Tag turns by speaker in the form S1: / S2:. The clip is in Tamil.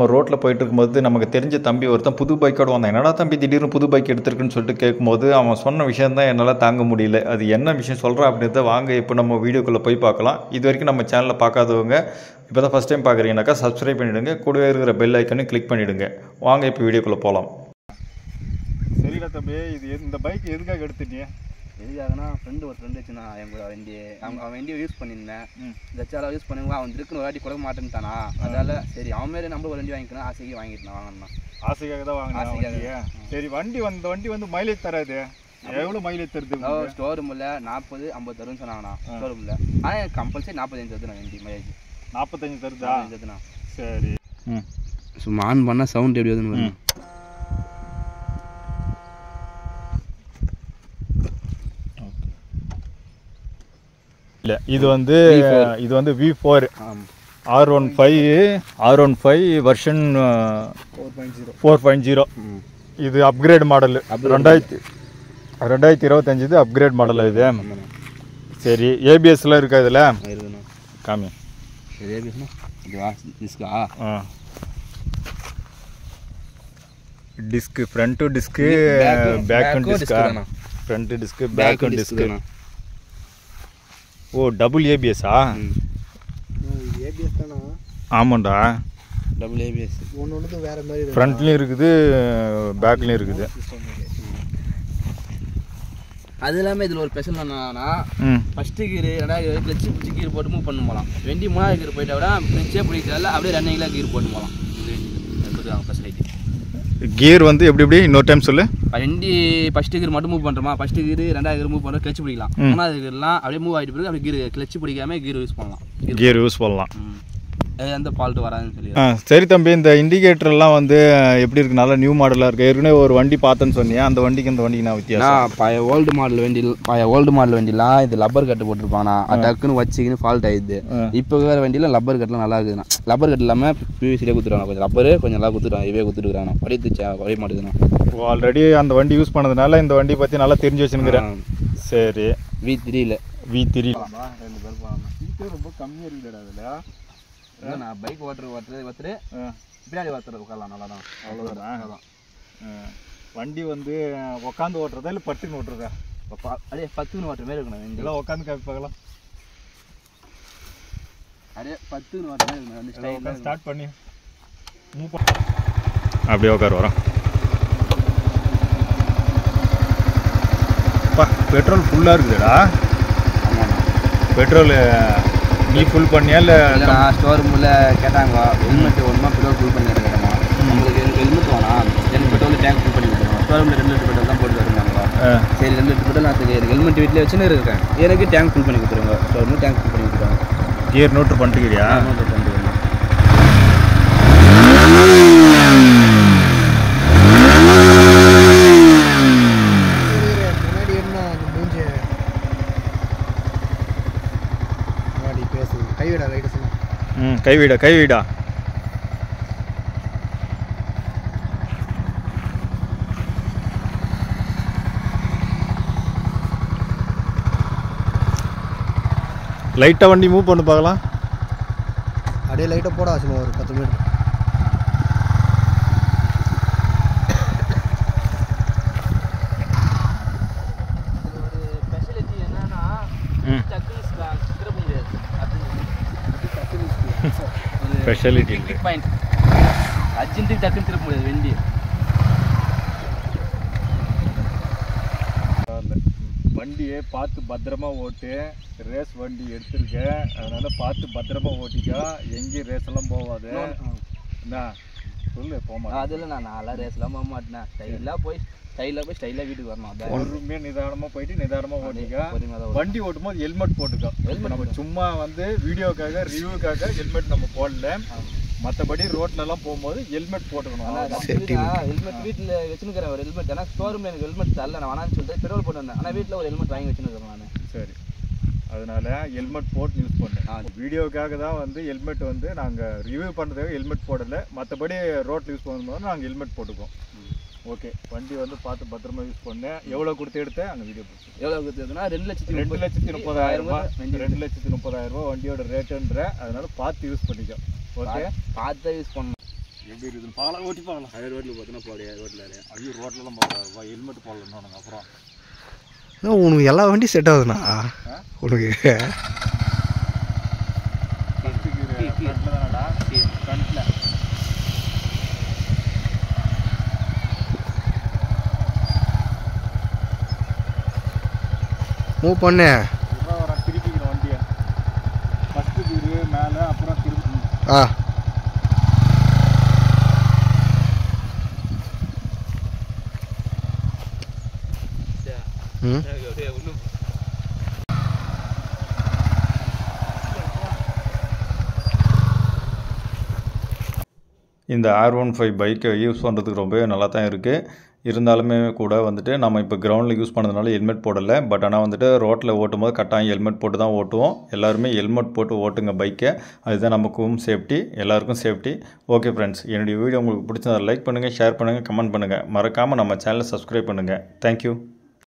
S1: நம்ம ரோட்டில் போயிட்டு இருக்கும்போது நமக்கு தெரிஞ்ச தம்பி ஒருத்தன் புது பைக்கோடு வந்தான். என்னடா தம்பி திடீர்னு புது பைக் எடுத்துருக்குன்னு சொல்லிட்டு கேட்கும்போது அவன் சொன்ன விஷயம் தான் என்னால் தாங்க முடியல. அது என்ன விஷயம் சொல்கிறான் அப்படின்றத வாங்க இப்போ நம்ம வீடியோக்குள்ளே போய் பார்க்கலாம். இது வரைக்கும் நம்ம சேனலில் பார்க்காதவங்க இப்போ தான் ஃபஸ்ட் டைம் பார்க்குறீங்கன்னாக்கா சப்ஸ்கிரைப் பண்ணிவிடுங்க, கூடவே இருக்கிற பெல் ஐக்கனையும் கிளிக் பண்ணிவிடுங்க. வாங்க இப்போ வீடியோக்குள்ளே போகலாம்.
S2: சரிடா தம்பி, இது இந்த பைக் எதுக்காக எடுத்துட்டீங்க?
S3: எதுக்காகனா ஃப்ரெண்டு வச்சுனா என் கூட அவன் வண்டியை யூஸ் பண்ணியிருந்தேன். தச்சால யூஸ் பண்ணுங்க, அவன் இருக்குன்னு ஒரு வாட்டி கொடுக்க மாட்டேன்ட்டானா. அதால சரி அவன் மேலே நம்ம ஒரு வண்டி வாங்கிக்கணும் ஆசைக்கு வாங்கிட்டு வாங்கினா
S2: ஆசைக்காக தான் வாங்கினேன். சரி, வண்டி வந்து மைலேஜ் தராது. எவ்வளோ மைலேஜ் தருது?
S3: ஸ்டோர் ரூமில் 40-50 தரும்னு சொன்னாங்கண்ணா. ஸ்டோர் ரூமில் ஆனால் எனக்கு கம்பல்சரி 45 தருது. நான் வண்டி மைலேஜ்
S2: 45 தருதுண்ணா. சரி,
S3: சும்மா ஆன் பண்ணால் சவுண்ட் எப்படி வருதுன்னு
S2: இல்லை. இது வந்து V4 R15 வெர்ஷன் 4.0. இது அப்கிரேட் மாடல். 2025 இது அப்கிரேட் மாடல். இது சரி, ஏபிஎஸ்லாம் இருக்கா இதில்? காமி டிஸ்க்கு ஃப்ரண்ட்டு டிஸ்க்கு பேக்கும் டிஸ்கா? ஃப்ரண்ட் டிஸ்க்கு பேக்கும் டிஸ்க்கு. ஓ, டபுள் ஏபிஎஸ்ஸா?
S4: ஏபிஎஸ் தானா?
S2: ஆமாண்டா,
S3: டபுள் ஏபிஎஸ்.
S4: ஒன்று வேறு மாதிரி
S2: ஃப்ரண்ட்லேயும் இருக்குது, பேக்லேயும் இருக்குது.
S3: அது இல்லாமல் இதில் ஒரு ஸ்பெஷல் என்னன்னா, ஃபஸ்ட்டு கீர் 2வது கீர் கிளச்சு பிடிச்சி கீர் போட்டு மூவ் பண்ண போகலாம். வண்டி 3வது கீர் போயிட்டா விட கிளச்சே பிடிக்கிறதால அப்படியே ரன்னிங்கில் கீர் போட்டு போகலாம். இது ஃபெசிலிட்டி.
S2: கியர் வந்து எப்படி இன்னொரு டைம் சொல்லு.
S3: வண்டி ஃபஸ்ட்டு கீர் மட்டும் மூவ் பண்ணுறோமா, ஃபஸ்ட்டு கீர் 2வது கீர் மூவ் பண்ணுறோம், கிளச்சு பிடிக்கலாம். 3வது கீர்லாம் அப்படியே மூவ் ஆகிட்டு பிறகு அப்படியே கீர் கிளச்சு பிடிக்காம கீர் யூஸ் பண்ணலாம். எந்த ஃபால்ட்டு வராதுன்னு சொல்லி.
S2: சரி தம்பி, இந்த இண்டிகேட்டர்லாம் வந்து எப்படி இருக்கு? நல்லா நியூ மாடலாக இருக்குது. ஏற்கனவே ஒரு வண்டி பார்த்தேன்னு சொன்னியா, அந்த வண்டிக்கு இந்த வண்டிக்கு நான் வித்தியாசம்?
S3: பழைய ஓல்டு மாடல் வண்டிலாம் இது லப்பர் கட்டு போட்டிருப்பாங்கண்ணா. டக்குன்னு வச்சுக்கின்னு ஃபால்ட் ஆயிடுது. இப்போ வேறு வண்டியில் லப்பர் கட்டுலாம் நல்லா இருக்குதுண்ணா. லப்பர் கட்டு இல்லாமல் பிவிசிலே குத்துறாங்க. கொஞ்சம் லப்பரு கொஞ்சம் நல்லா குத்துறாங்க. இவே குத்துட்டுருக்காங்க. படிய மாட்டேதுண்ணா.
S2: ஆல்ரெடி அந்த வண்டி யூஸ் பண்ணதுனால இந்த வண்டி பற்றி நல்லா தெரிஞ்சு வச்சுருக்கிறேன். சரி,
S3: V3
S2: V3
S3: 2 பேர் போகலாம்.
S2: ரொம்ப கம்மியாக இருக்குடா அதில்.
S3: நான் பைக் ஓட்டுறது பின்னாடி உட்காரலாம். நல்லா தான்.
S2: அவ்வளோதான். வண்டி வந்து உட்காந்து ஓட்டுறதா இல்லை பட்டுன்னு ஓட்டுறதா?
S3: அப்படியே 10 ஓட்டுற மாதிரி இருக்கணும்.
S2: இதெல்லாம் உட்காந்து காப்பி பார்க்கலாம்.
S3: அப்படியே 10 ஓட்டுற மாதிரி இருக்கணும்.
S2: ஸ்டார்ட் பண்ணி மூவ் பண்ண அப்படியே உட்கார வரோம். பெட்ரோல் ஃபுல்லாக இருக்குதுடா. பெட்ரோல் நீ ஃபுல் பண்ணியா இல்லை?
S3: ஸ்டோர் ரூமில் கேட்டாங்க ஹெல்மெட் ஒன்றுமா பெட்ரோல் ஃபுல் பண்ணி கேட்டாங்க. உங்களுக்கு ஹெல்மெட் வேணாம், எனக்கு பெட்ரோல் டேங்க் ஃபுல் பண்ணி கொடுத்துருவோம். ஸ்டோர் ரூமில் 2 லிட்டர் பெட்ரோல் தான் போட்டு வருவாங்க. சரி, 2 லிட்டர் பெட்ரோல் நான் எனக்கு ஹெல்மெட் வீட்டில் வச்சுன்னு இருக்கேன். எனக்கு டேங்க் ஃபுல் பண்ணி கொடுத்துருங்க. ஸ்டோர் ரூமில் டேங்க் ஃபுல் பண்ணி கொடுத்துருவாங்க.
S2: Gear note பண்ணிட்டுக்கிறியா?
S3: நோட்டு பண்ணிட்டு
S2: கைவிடா. லைட்டாக வண்டி மூவ் பண்ணி பார்க்கலாம்.
S4: அப்படியே லைட்டாக போட ஆச்சுமா ஒரு 10 மீட்டர்.
S3: ஸ்பெஷாலிட்டி என்னன்னா திருப்ப முடியாது.
S2: ஸ்பெஷாலிட்டி
S3: பாயிண்ட் அர்ஜென்ட்டுக்கு டக்குன்னு திருப்ப முடியாது வண்டி.
S2: வண்டியை பார்த்து பத்திரமா ஓட்டு. ரேஸ் வண்டி எடுத்துருக்கேன், அதனால பார்த்து பத்திரமா ஓட்டிக்கா. எங்கேயும் ரேஸ் எல்லாம் போகாது. என்ன சொல்லு? போமா.
S3: அதில் நான்லாம் ரேஸ்லாம் போக மாட்டேன். ஸ்டைலாக போய் ஸ்டைலாக வீட்டுக்கு வரணும்.
S2: பொறுமையாக நிதானமாக போயிட்டு நிதானமாக ஓட்டிக்கா. வண்டி ஓட்டும் போது ஹெல்மெட் போட்டுக்கோ. நம்ம சும்மா வந்து வீடியோக்காக ரிவ்யூக்காக ஹெல்மெட் நம்ம போடல. மற்றபடி ரோட்லலாம் போகும்போது ஹெல்மெட் போட்டுக்கணும்.
S3: ஹெல்மெட் வீட்டில் வச்சுருக்கிறேன் ஒரு ஹெல்மெட். ஏன்னா ஸ்டோரூமில் எனக்கு ஹெல்மெட் தரல, நான் வேணான்னு சொல்லிட்டு பெட்ரோல் போட்டு வந்தேன். ஆனால் வீட்டில் ஒரு ஹெல்மெட் வாங்கி வச்சுருக்கேன் நான்.
S2: சரி, அதனால ஹெல்மெட் போட்டு யூஸ் பண்ணேன். வீடியோக்காக தான் வந்து ஹெல்மெட் வந்து நாங்கள் ரிவ்யூ பண்ணுறதுக்காக ஹெல்மெட் போடலை. மற்றபடி ரோட்டில் யூஸ் பண்ணும்போது நாங்கள் ஹெல்மெட் போட்டுக்குவோம். ஓகே, வண்டி வந்து பார்த்து பத்திரமா யூஸ் பண்ணேன். எவ்வளோ கொடுத்து எடுத்தேன் அங்கே வீடியோ போட்டு?
S3: எவ்வளோ கொடுத்து எடுத்தா
S2: 2,30,000 ரூபா. 2,30,000 ரூபா வண்டியோட ரேட்டுன்ற. அதனால பார்த்து யூஸ் பண்ணிக்கோ. ஓகே,
S3: பார்த்து யூஸ் பண்ணணும்.
S2: எப்படி இருக்குதுன்னு பார்க்கலாம், ஓட்டி பார்க்கலாம்.
S3: அதே ரோட்டில் பார்த்தோன்னா போடையா ரோட்டில்
S2: ஐயோ ரோட்லலாம் போகலாம், ஹெல்மெட் போடலாம் அப்புறம்.
S4: உனக்கு எல்லா வண்டியும் செட் ஆகுதுண்ணா உனக்கு.
S2: ஃப்ரண்ட்டில் தானடா, ஃப்ரண்ட்டில்
S4: மூவ் பண்ணு.
S2: வர திருப்பிக்கிற வண்டியை ஃபஸ்ட்டு கீரு மேலே, அப்புறம் திருப்பி.
S4: ஆ ம்
S1: இந்த R15 பைக்கை யூஸ் பண்ணுறதுக்கு ரொம்பவே நல்லா தான் இருக்குது. இருந்தாலுமே கூட வந்துட்டு நம்ம இப்போ கிரவுண்டில் யூஸ் பண்ணதுனால ஹெல்மெட் போடலை. பட் ஆனால் வந்துட்டு ரோட்டில் ஓட்டும் போது கட்டாயம் ஹெல்மெட் போட்டு தான் ஓட்டுவோம். எல்லாருமே ஹெல்மெட் போட்டு ஓட்டுங்க பைக்கை. அதுதான் நமக்கும் சேஃப்டி, எல்லாருக்கும் சேஃப்டி. ஓகே ஃப்ரெண்ட்ஸ், என்னுடைய வீடியோ உங்களுக்கு பிடிச்சதை லைக் பண்ணுங்கள், ஷேர் பண்ணுங்கள், கமெண்ட் பண்ணுங்கள். மறக்காமல் நம்ம சேனலை சப்ஸ்கிரைப் பண்ணுங்கள். தேங்க்யூ.